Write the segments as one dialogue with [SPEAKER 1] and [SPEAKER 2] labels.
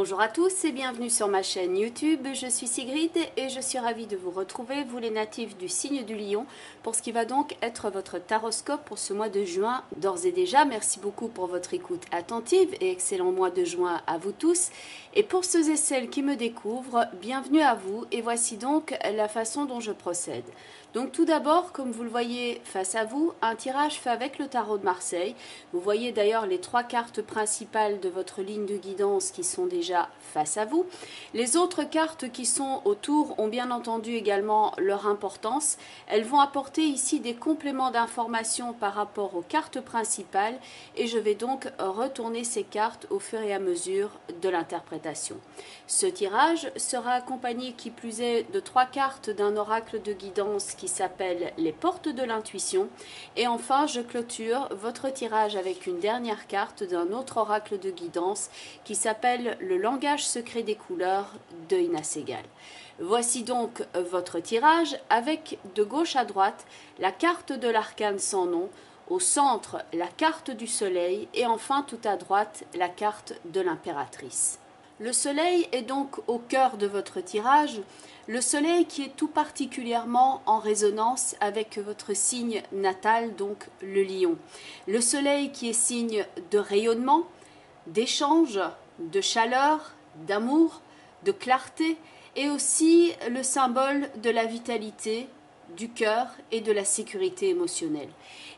[SPEAKER 1] Bonjour à tous et bienvenue sur ma chaîne YouTube, je suis Sigrid et je suis ravie de vous retrouver, vous les natifs du signe du lion, pour ce qui va donc être votre taroscope pour ce mois de juin. D'ores et déjà, merci beaucoup pour votre écoute attentive et excellent mois de juin à vous tous. Et pour ceux et celles qui me découvrent, bienvenue à vous et voici donc la façon dont je procède. Donc tout d'abord, comme vous le voyez face à vous, un tirage fait avec le tarot de Marseille. Vous voyez d'ailleurs les trois cartes principales de votre ligne de guidance qui sont déjà face à vous. Les autres cartes qui sont autour ont bien entendu également leur importance. Elles vont apporter ici des compléments d'informations par rapport aux cartes principales et je vais donc retourner ces cartes au fur et à mesure de l'interprétation. Ce tirage sera accompagné qui plus est de trois cartes d'un oracle de guidance qui s'appelle les portes de l'intuition et enfin je clôture votre tirage avec une dernière carte d'un autre oracle de guidance qui s'appelle le langage secret des couleurs de Ina Segal. Voici donc votre tirage avec de gauche à droite la carte de l'arcane sans nom, au centre la carte du soleil et enfin tout à droite la carte de l'impératrice. Le soleil est donc au cœur de votre tirage, le soleil qui est tout particulièrement en résonance avec votre signe natal, donc le lion. Le soleil qui est signe de rayonnement, d'échange, de chaleur, d'amour, de clarté et aussi le symbole de la vitalité, du cœur et de la sécurité émotionnelle.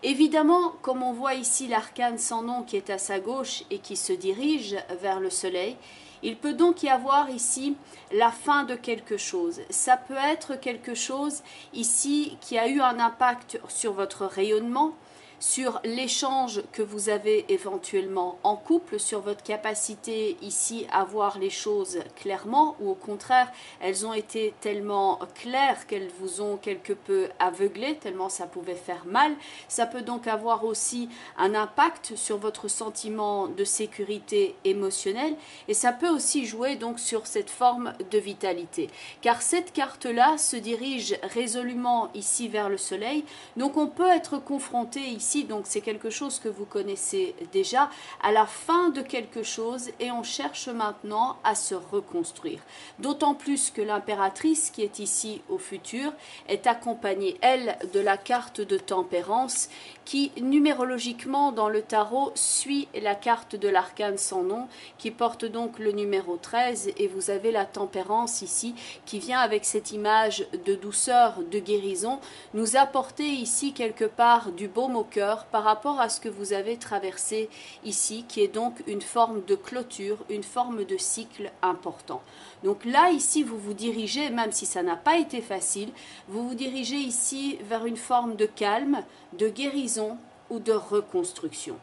[SPEAKER 1] Évidemment, comme on voit ici l'arcane sans nom qui est à sa gauche et qui se dirige vers le soleil, il peut donc y avoir ici la fin de quelque chose. Ça peut être quelque chose ici qui a eu un impact sur votre rayonnement, sur l'échange que vous avez éventuellement en couple, sur votre capacité ici à voir les choses clairement ou au contraire, elles ont été tellement claires qu'elles vous ont quelque peu aveuglé, tellement ça pouvait faire mal. Ça peut donc avoir aussi un impact sur votre sentiment de sécurité émotionnelle et ça peut aussi jouer donc sur cette forme de vitalité. Car cette carte-là se dirige résolument ici vers le soleil, donc on peut être confronté ici, donc c'est quelque chose que vous connaissez déjà, à la fin de quelque chose et on cherche maintenant à se reconstruire. D'autant plus que l'impératrice qui est ici au futur est accompagnée, elle, de la carte de tempérance qui numérologiquement dans le tarot suit la carte de l'arcane sans nom qui porte donc le numéro 13 et vous avez la tempérance ici qui vient avec cette image de douceur, de guérison, nous apporter ici quelque part du baume au cœur par rapport à ce que vous avez traversé ici qui est donc une forme de clôture, une forme de cycle important. Donc là ici vous vous dirigez, même si ça n'a pas été facile, vous vous dirigez ici vers une forme de calme, de guérison ou de reconstruction.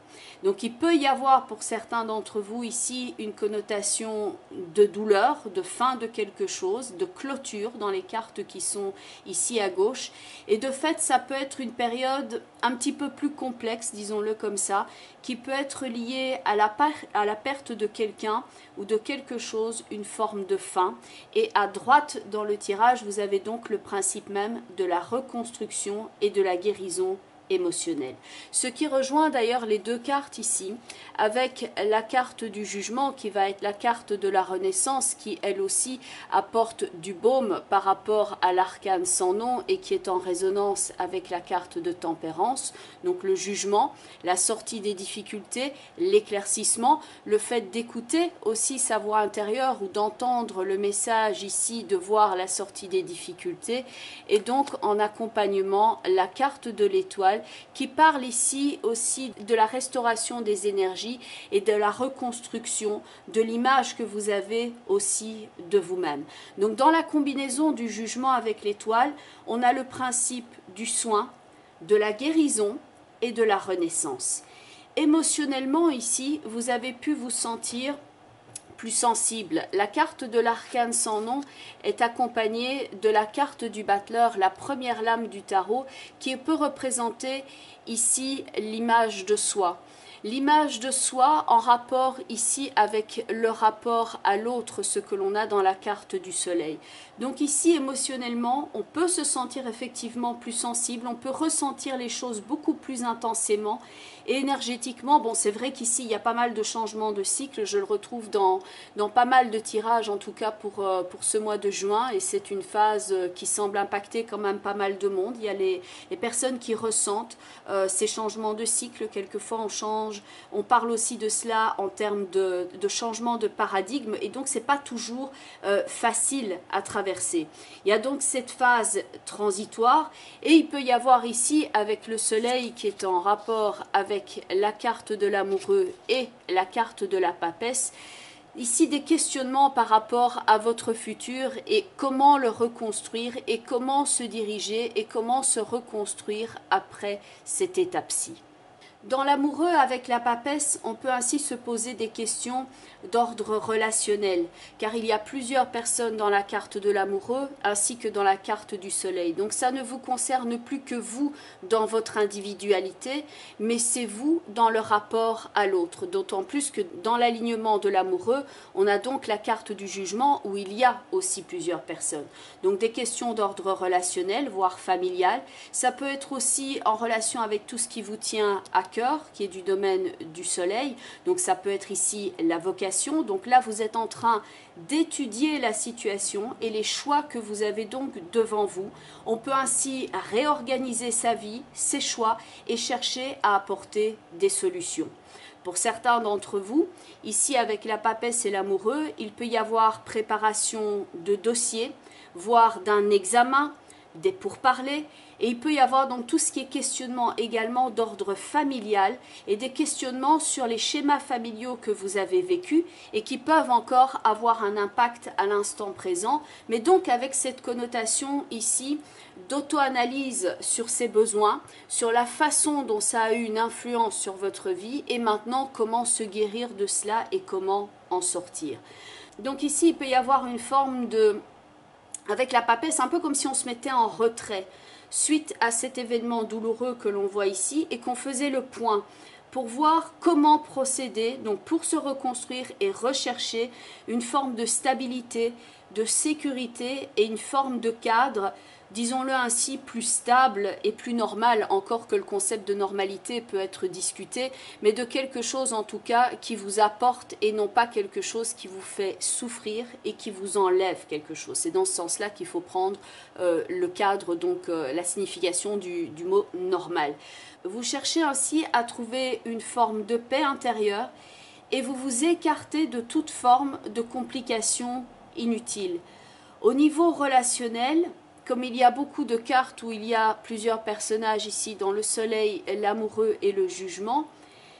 [SPEAKER 1] Donc il peut y avoir pour certains d'entre vous ici une connotation de douleur, de fin de quelque chose, de clôture dans les cartes qui sont ici à gauche. Et de fait, ça peut être une période un petit peu plus complexe, disons-le comme ça, qui peut être liée à la perte de quelqu'un ou de quelque chose, une forme de fin. Et à droite dans le tirage, vous avez donc le principe même de la reconstruction et de la guérison émotionnel. Ce qui rejoint d'ailleurs les deux cartes ici, avec la carte du jugement qui va être la carte de la renaissance qui elle aussi apporte du baume par rapport à l'arcane sans nom et qui est en résonance avec la carte de tempérance, donc le jugement, la sortie des difficultés, l'éclaircissement, le fait d'écouter aussi sa voix intérieure ou d'entendre le message ici de voir la sortie des difficultés et donc en accompagnement la carte de l'étoile qui parle ici aussi de la restauration des énergies et de la reconstruction de l'image que vous avez aussi de vous-même. Donc dans la combinaison du jugement avec l'étoile, on a le principe du soin, de la guérison et de la renaissance. Émotionnellement ici, vous avez pu vous sentir plus sensible. La carte de l'arcane sans nom est accompagnée de la carte du battleur, la première lame du tarot, qui peut représenter ici l'image de soi. L'image de soi en rapport ici avec le rapport à l'autre, ce que l'on a dans la carte du soleil. Donc ici, émotionnellement, on peut se sentir effectivement plus sensible, on peut ressentir les choses beaucoup plus intensément. Et énergétiquement, bon, c'est vrai qu'ici, il y a pas mal de changements de cycle, je le retrouve dans pas mal de tirages, en tout cas pour ce mois de juin, et c'est une phase qui semble impacter quand même pas mal de monde. Il y a les personnes qui ressentent ces changements de cycle, quelquefois on change, on parle aussi de cela en termes de changement de paradigme, et donc c'est pas toujours facile à traverser. Il y a donc cette phase transitoire, et il peut y avoir ici, avec le soleil qui est en rapport avec la carte de l'amoureux et la carte de la papesse, ici des questionnements par rapport à votre futur et comment le reconstruire et comment se diriger et comment se reconstruire après cette étape-ci. Dans l'amoureux avec la papesse, on peut ainsi se poser des questions d'ordre relationnel, car il y a plusieurs personnes dans la carte de l'amoureux ainsi que dans la carte du soleil. Donc ça ne vous concerne plus que vous dans votre individualité, mais c'est vous dans le rapport à l'autre. D'autant plus que dans l'alignement de l'amoureux, on a donc la carte du jugement où il y a aussi plusieurs personnes. Donc des questions d'ordre relationnel, voire familial. Ça peut être aussi en relation avec tout ce qui vous tient à cœur, qui est du domaine du soleil. Donc ça peut être ici la vocation. Donc là, vous êtes en train d'étudier la situation et les choix que vous avez donc devant vous. On peut ainsi réorganiser sa vie, ses choix et chercher à apporter des solutions. Pour certains d'entre vous, ici avec la papesse et l'amoureux, il peut y avoir préparation de dossiers, voire d'un examen, des pourparlers, et il peut y avoir donc tout ce qui est questionnement également d'ordre familial et des questionnements sur les schémas familiaux que vous avez vécus et qui peuvent encore avoir un impact à l'instant présent, mais donc avec cette connotation ici d'auto-analyse sur ses besoins, sur la façon dont ça a eu une influence sur votre vie et maintenant comment se guérir de cela et comment en sortir. Donc ici il peut y avoir une forme de... Avec la papesse, un peu comme si on se mettait en retrait suite à cet événement douloureux que l'on voit ici et qu'on faisait le point pour voir comment procéder, donc pour se reconstruire et rechercher une forme de stabilité, de sécurité et une forme de cadre, disons-le ainsi, plus stable et plus normal, encore que le concept de normalité peut être discuté, mais de quelque chose en tout cas qui vous apporte et non pas quelque chose qui vous fait souffrir et qui vous enlève quelque chose. C'est dans ce sens-là qu'il faut prendre le cadre, donc la signification du mot normal. Vous cherchez ainsi à trouver une forme de paix intérieure et vous vous écartez de toute forme de complications inutiles. Au niveau relationnel, comme il y a beaucoup de cartes où il y a plusieurs personnages ici, dans le soleil, l'amoureux et le jugement,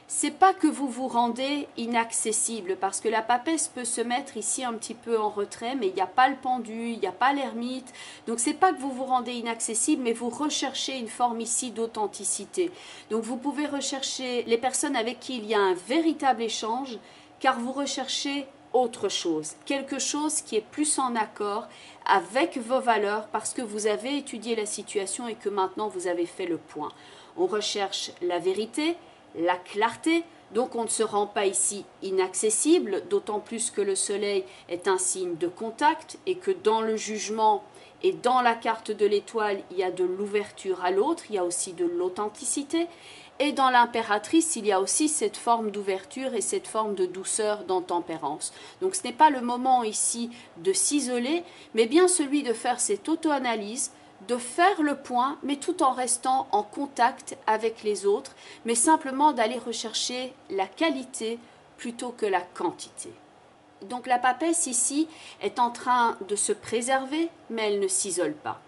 [SPEAKER 1] c'est pas que vous vous rendez inaccessible, parce que la papesse peut se mettre ici un petit peu en retrait, mais il n'y a pas le pendu, il n'y a pas l'ermite, donc c'est pas que vous vous rendez inaccessible, mais vous recherchez une forme ici d'authenticité. Donc vous pouvez rechercher les personnes avec qui il y a un véritable échange, car vous recherchez autre chose, quelque chose qui est plus en accord avec vos valeurs parce que vous avez étudié la situation et que maintenant vous avez fait le point. On recherche la vérité, la clarté, donc on ne se rend pas ici inaccessible, d'autant plus que le soleil est un signe de contact et que dans le jugement et dans la carte de l'étoile, il y a de l'ouverture à l'autre, il y a aussi de l'authenticité. Et dans l'impératrice, il y a aussi cette forme d'ouverture et cette forme de douceur dans tempérance. Donc ce n'est pas le moment ici de s'isoler, mais bien celui de faire cette auto-analyse, de faire le point, mais tout en restant en contact avec les autres, mais simplement d'aller rechercher la qualité plutôt que la quantité. Donc la papesse ici est en train de se préserver, mais elle ne s'isole pas.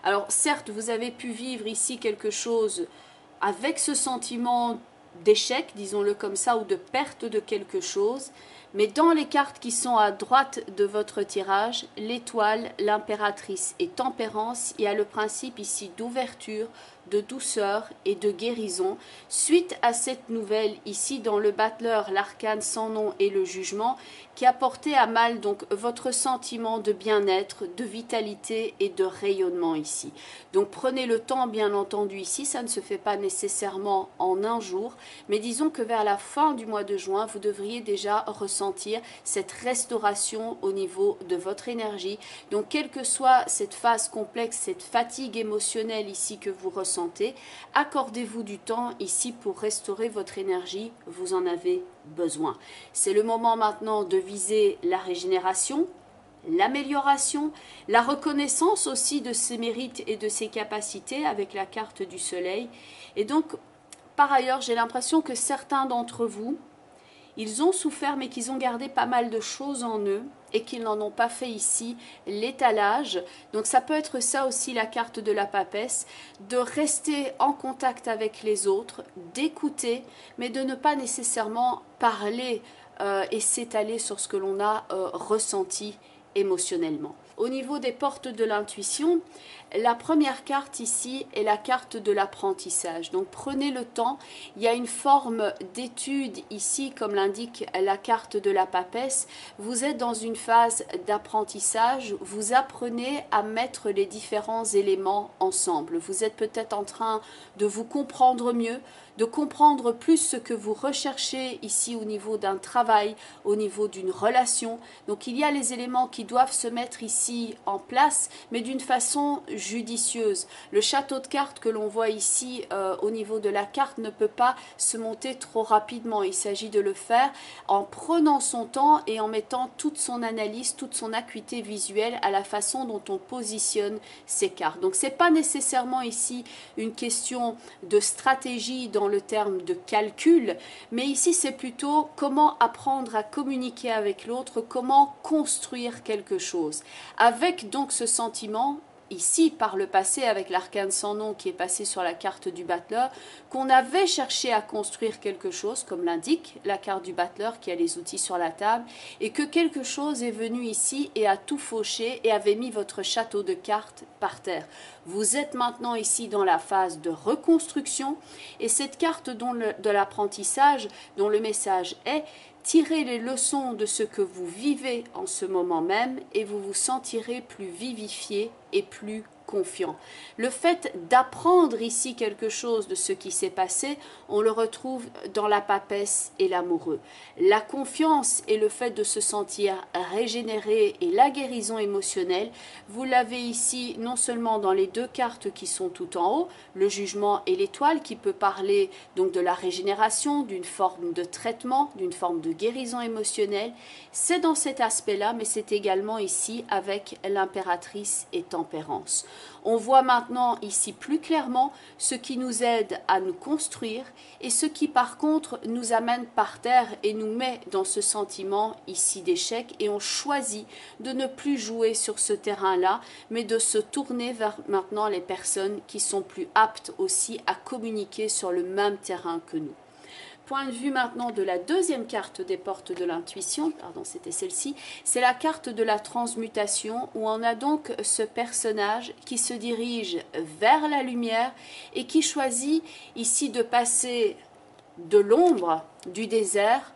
[SPEAKER 1] Alors certes, vous avez pu vivre ici quelque chose avec ce sentiment d'échec, disons-le comme ça, ou de perte de quelque chose, mais dans les cartes qui sont à droite de votre tirage, l'étoile, l'impératrice et tempérance, il y a le principe ici d'ouverture, de douceur et de guérison suite à cette nouvelle ici dans le battleur, l'arcane sans nom et le jugement qui a porté à mal donc votre sentiment de bien-être, de vitalité et de rayonnement ici. Donc prenez le temps bien entendu ici, ça ne se fait pas nécessairement en un jour, mais disons que vers la fin du mois de juin, vous devriez déjà ressentir cette restauration au niveau de votre énergie. Donc quelle que soit cette phase complexe, cette fatigue émotionnelle ici que vous ressentez, accordez-vous du temps ici pour restaurer votre énergie, vous en avez besoin. C'est le moment maintenant de viser la régénération, l'amélioration, la reconnaissance aussi de ses mérites et de ses capacités avec la carte du soleil. Et donc, par ailleurs, j'ai l'impression que certains d'entre vous, ils ont souffert mais qu'ils ont gardé pas mal de choses en eux et qu'ils n'en ont pas fait ici l'étalage. Donc ça peut être ça aussi la carte de la papesse, de rester en contact avec les autres, d'écouter, mais de ne pas nécessairement parler et s'étaler sur ce que l'on a ressenti émotionnellement. Au niveau des portes de l'intuition, la première carte ici est la carte de l'apprentissage. Donc prenez le temps, il y a une forme d'étude ici, comme l'indique la carte de la papesse. Vous êtes dans une phase d'apprentissage, vous apprenez à mettre les différents éléments ensemble. Vous êtes peut-être en train de vous comprendre mieux, de comprendre plus ce que vous recherchez ici au niveau d'un travail, au niveau d'une relation. Donc il y a les éléments qui doivent se mettre ici en place, mais d'une façon judicieuse. Le château de cartes que l'on voit ici au niveau de la carte ne peut pas se monter trop rapidement. Il s'agit de le faire en prenant son temps et en mettant toute son analyse, toute son acuité visuelle à la façon dont on positionne ces cartes. Donc c'est pas nécessairement ici une question de stratégie dans le terme de calcul, mais ici c'est plutôt comment apprendre à communiquer avec l'autre, comment construire quelque chose. Avec donc ce sentiment, ici par le passé avec l'arcane sans nom qui est passé sur la carte du battleur, qu'on avait cherché à construire quelque chose, comme l'indique la carte du battleur qui a les outils sur la table, et que quelque chose est venu ici et a tout fauché et avait mis votre château de cartes par terre. Vous êtes maintenant ici dans la phase de reconstruction, et cette carte de l'apprentissage, dont le message est: tirez les leçons de ce que vous vivez en ce moment même et vous vous sentirez plus vivifié et plus confiant. Le fait d'apprendre ici quelque chose de ce qui s'est passé, on le retrouve dans la papesse et l'amoureux. La confiance et le fait de se sentir régénéré et la guérison émotionnelle, vous l'avez ici non seulement dans les deux cartes qui sont tout en haut, le jugement et l'étoile qui peut parler donc de la régénération, d'une forme de traitement, d'une forme de guérison émotionnelle. C'est dans cet aspect-là, mais c'est également ici avec l'impératrice et tempérance. On voit maintenant ici plus clairement ce qui nous aide à nous construire et ce qui par contre nous amène par terre et nous met dans ce sentiment ici d'échec, et on choisit de ne plus jouer sur ce terrain-là, mais de se tourner vers maintenant les personnes qui sont plus aptes aussi à communiquer sur le même terrain que nous. Point de vue maintenant de la deuxième carte des portes de l'intuition, pardon, c'était celle-ci, c'est la carte de la transmutation, où on a donc ce personnage qui se dirige vers la lumière et qui choisit ici de passer de l'ombre du désert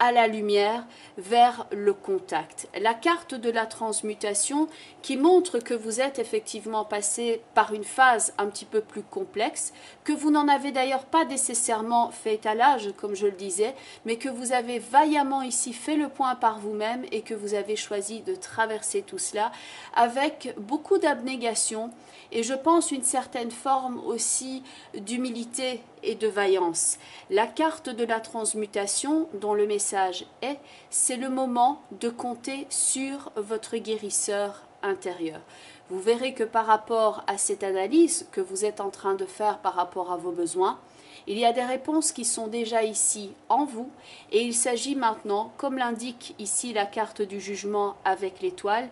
[SPEAKER 1] à la lumière, vers le contact. La carte de la transmutation qui montre que vous êtes effectivement passé par une phase un petit peu plus complexe, que vous n'en avez d'ailleurs pas nécessairement fait étalage, comme je le disais, mais que vous avez vaillamment ici fait le point par vous-même et que vous avez choisi de traverser tout cela avec beaucoup d'abnégation et je pense une certaine forme aussi d'humilité et de vaillance. La carte de la transmutation, dont le message est, c'est le moment de compter sur votre guérisseur intérieur. Vous verrez que par rapport à cette analyse que vous êtes en train de faire par rapport à vos besoins, Il y a des réponses qui sont déjà ici en vous et il s'agit maintenant, comme l'indique ici la carte du jugement avec l'étoile,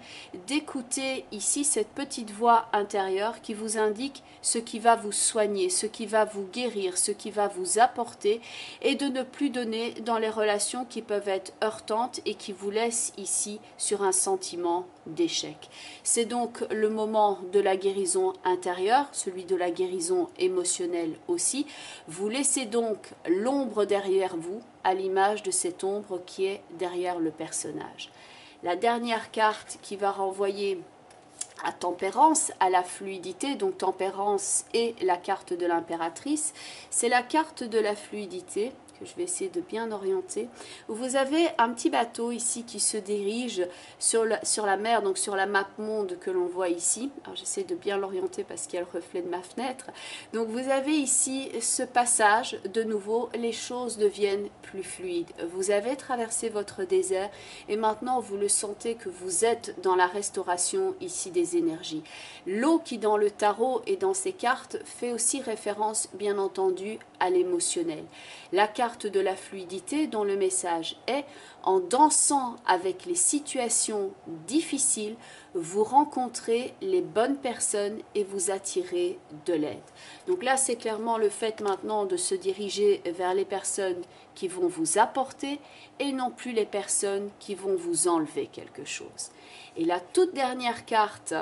[SPEAKER 1] d'écouter ici cette petite voix intérieure qui vous indique ce qui va vous soigner, ce qui va vous guérir, ce qui va vous apporter et de ne plus donner dans les relations qui peuvent être heurtantes et qui vous laissent ici sur un sentiment d'échec. C'est donc le moment de la guérison intérieure, celui de la guérison émotionnelle aussi. Vous laissez donc l'ombre derrière vous, à l'image de cette ombre qui est derrière le personnage. La dernière carte qui va renvoyer à tempérance, à la fluidité, donc tempérance et la carte de l'impératrice, c'est la carte de la fluidité que je vais essayer de bien orienter. Vous avez un petit bateau ici qui se dirige sur la mer, donc sur la map monde que l'on voit ici. Alors j'essaie de bien l'orienter parce qu'il y a le reflet de ma fenêtre. Donc vous avez ici ce passage, de nouveau, les choses deviennent plus fluides. Vous avez traversé votre désert et maintenant vous le sentez que vous êtes dans la restauration ici des énergies. L'eau qui dans le tarot et dans ces cartes fait aussi référence bien entendu à l'émotionnel. La carte de la fluidité dont le message est en dansant avec les situations difficiles, vous rencontrez les bonnes personnes et vous attirez de l'aide. Donc là, c'est clairement le fait maintenant de se diriger vers les personnes qui vont vous apporter et non plus les personnes qui vont vous enlever quelque chose. Et la toute dernière carte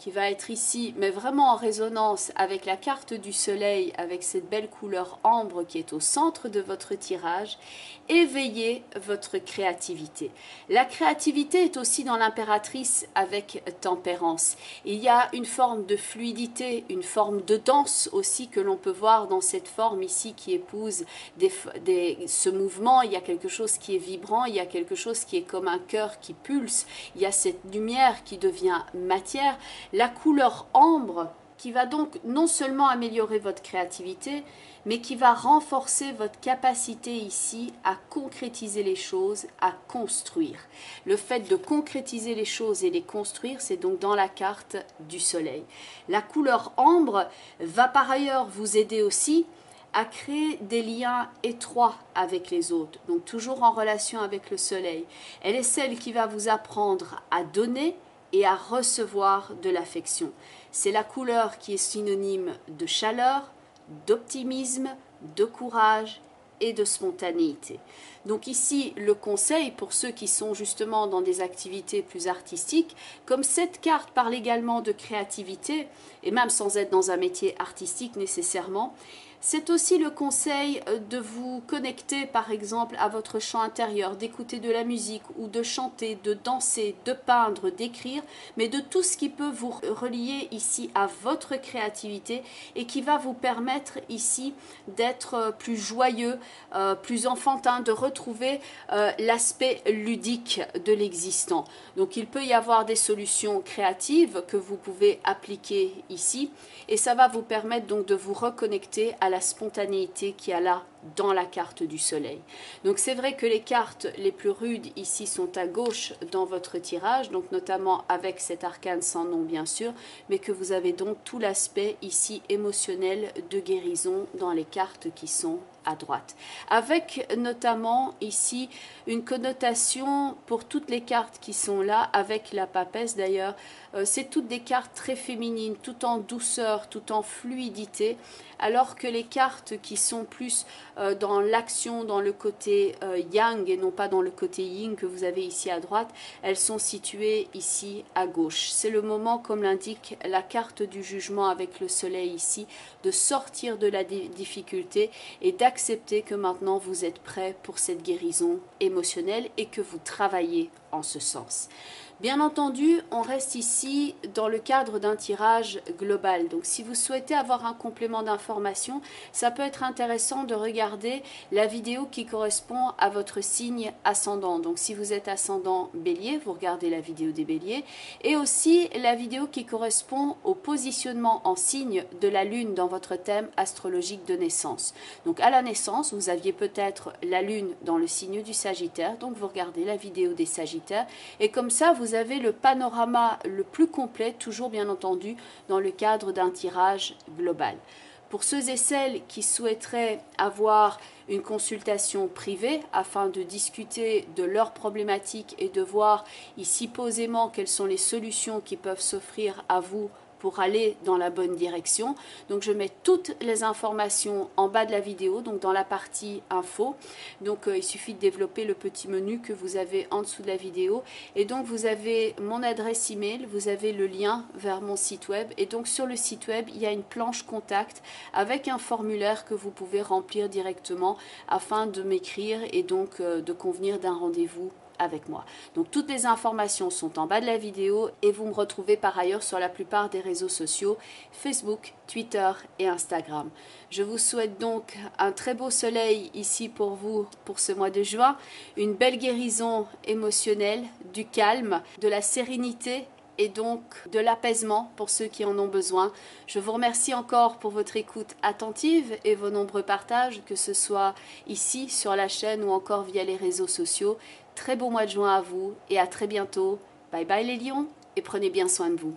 [SPEAKER 1] qui va être ici, mais vraiment en résonance avec la carte du soleil, avec cette belle couleur ambre qui est au centre de votre tirage, éveillez votre créativité. La créativité est aussi dans l'impératrice avec tempérance. Il y a une forme de fluidité, une forme de danse aussi que l'on peut voir dans cette forme ici qui épouse ce mouvement. Il y a quelque chose qui est vibrant, il y a quelque chose qui est comme un cœur qui pulse, il y a cette lumière qui devient matière. La couleur ambre qui va donc non seulement améliorer votre créativité, mais qui va renforcer votre capacité ici à concrétiser les choses, à construire. Le fait de concrétiser les choses et les construire, c'est donc dans la carte du soleil. La couleur ambre va par ailleurs vous aider aussi à créer des liens étroits avec les autres, donc toujours en relation avec le soleil. Elle est celle qui va vous apprendre à donner et à recevoir de l'affection. C'est la couleur qui est synonyme de chaleur, d'optimisme, de courage et de spontanéité. Donc ici, le conseil pour ceux qui sont justement dans des activités plus artistiques, comme cette carte parle également de créativité, et même sans être dans un métier artistique nécessairement, c'est aussi le conseil de vous connecter par exemple à votre chant intérieur, d'écouter de la musique ou de chanter, de danser, de peindre, d'écrire, mais de tout ce qui peut vous relier ici à votre créativité et qui va vous permettre ici d'être plus joyeux, plus enfantin, de retrouver l'aspect ludique de l'existant. Donc il peut y avoir des solutions créatives que vous pouvez appliquer ici et ça va vous permettre donc de vous reconnecter à la spontanéité qu'il y a là dans la carte du soleil. Donc c'est vrai que les cartes les plus rudes ici sont à gauche dans votre tirage, donc notamment avec cet arcane sans nom bien sûr, mais que vous avez donc tout l'aspect ici émotionnel de guérison dans les cartes qui sont à droite. Avec notamment ici une connotation pour toutes les cartes qui sont là, avec la papesse d'ailleurs, c'est toutes des cartes très féminines, tout en douceur, tout en fluidité, alors que les cartes qui sont plus dans l'action, dans le côté yang et non pas dans le côté yin que vous avez ici à droite, elles sont situées ici à gauche. C'est le moment, comme l'indique la carte du jugement avec le soleil ici, de sortir de la difficulté et d'accepter que maintenant vous êtes prêt pour cette guérison émotionnelle et que vous travaillez en ce sens. Bien entendu, on reste ici dans le cadre d'un tirage global. Donc si vous souhaitez avoir un complément d'information, ça peut être intéressant de regarder la vidéo qui correspond à votre signe ascendant. Donc si vous êtes ascendant bélier, vous regardez la vidéo des béliers. Et aussi la vidéo qui correspond au positionnement en signe de la lune dans votre thème astrologique de naissance. Donc à la naissance, vous aviez peut-être la lune dans le signe du Sagittaire. Donc vous regardez la vidéo des Sagittaires. Et comme ça, vous avez le panorama le plus complet, toujours bien entendu, dans le cadre d'un tirage global. Pour ceux et celles qui souhaiteraient avoir une consultation privée afin de discuter de leurs problématiques et de voir ici posément quelles sont les solutions qui peuvent s'offrir à vous pour aller dans la bonne direction. Donc je mets toutes les informations en bas de la vidéo, donc dans la partie info. Donc il suffit de développer le petit menu que vous avez en dessous de la vidéo. Et donc vous avez mon adresse email, vous avez le lien vers mon site web. Et donc sur le site web, il y a une planche contact avec un formulaire que vous pouvez remplir directement afin de m'écrire et donc de convenir d'un rendez-vous avec moi. Donc toutes les informations sont en bas de la vidéo et vous me retrouvez par ailleurs sur la plupart des réseaux sociaux, Facebook, Twitter et Instagram. Je vous souhaite donc un très beau soleil ici pour vous pour ce mois de juin, une belle guérison émotionnelle, du calme, de la sérénité et donc de l'apaisement pour ceux qui en ont besoin. Je vous remercie encore pour votre écoute attentive et vos nombreux partages, que ce soit ici sur la chaîne ou encore via les réseaux sociaux. Très beau mois de juin à vous et à très bientôt. Bye bye les lions et prenez bien soin de vous.